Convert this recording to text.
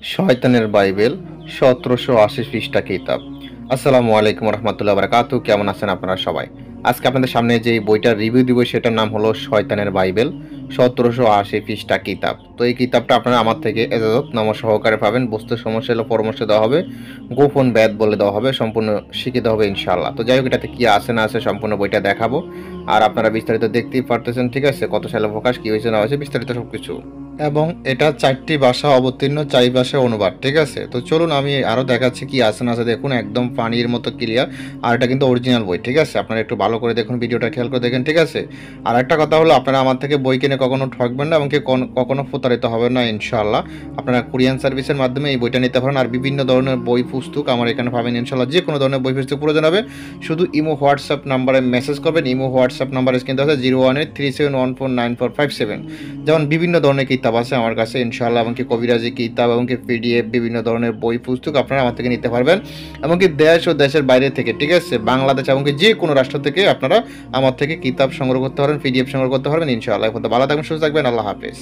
শয়তানের বাইবেল ১৭৮০ পৃষ্ঠা কিতাব। আসসালামু আলাইকুম রহমতুল্লাহ বারাকাতু। কেমন আছেন আপনারা সবাই? আজকে আপনাদের সামনে যে বইটার রিভিউ দিব সেটার নাম হলো শয়তানের বাইবেল ১৭৮০ পৃষ্ঠা কিতাব। তো এই কিতাবটা আপনারা আমার থেকে এজাজতনামা সহকারে পাবেন। বুঝতে সমস্যা হলে পরামর্শ দেওয়া হবে, গোপন ব্যাদ বলে দেওয়া হবে, সম্পূর্ণ শিখিয়ে দেওয়া হবে ইনশাআল্লাহ। তো যাই হোক, এটাতে কি আছে না আছে সম্পূর্ণ বইটা দেখাবো। আর আপনারা বিস্তারিত দেখতেই পারতেছেন, ঠিক আছে? কত সালে প্রকাশ, কি হয়েছে না হয়েছে, বিস্তারিত সবকিছু। এবং এটা ৪টি ভাষা অবতীর্ণ, ৪ ভাষায় অনুবাদ, ঠিক আছে? তো চলুন আমি আরও দেখাচ্ছি কি আছে না আছে। দেখুন একদম পানির মতো ক্লিয়ার। আর এটা কিন্তু অরিজিনাল বই, ঠিক আছে? আপনারা একটু ভালো করে দেখুন, ভিডিওটা খেয়াল করে দেখেন, ঠিক আছে? আর একটা কথা হলো, আপনারা আমার থেকে বই কিনে কখনো ঠকবেন না এবং কি কখনো প্রতারিত হবেন না ইনশাআল্লাহ। আপনারা কুরিয়ান সার্ভিসের মাধ্যমে এই বইটা নিতে পারেন। আর বিভিন্ন ধরনের বই পুস্তক আমার এখানে পাবেন ইনশাআল্লাহ। যে কোনো ধরনের বই পুস্তক প্রয়োজন হবে শুধু ইমো হোয়াটসঅ্যাপ নাম্বারে মেসেজ করবেন। ইমো হোয়াটসঅ্যাপ নাম্বার কিন্তু আছে 0183714947। যেমন বিভিন্ন ধরনের কিতাব আছে আমার কাছে ইনশাআল্লাহ, এমনকি কবিরাজি কিতাব, এমনকি পিডিএফ, বিভিন্ন ধরনের বই পুস্তক আপনারা আমার থেকে নিতে পারবেন। এমনকি দেশ ও দেশের বাইরে থেকে, ঠিক আছে? বাংলাদেশ এমনকি যে কোনো রাষ্ট্র থেকে আপনারা আমার থেকে কিতাব সংগ্রহ করতে পারবেন, পিডিএফ সংগ্রহ করতে পারবেন ইনশাআল্লাহ। ভালো থাকবেন, সুস্থ থাকবেন, আল্লাহ হাফেজ।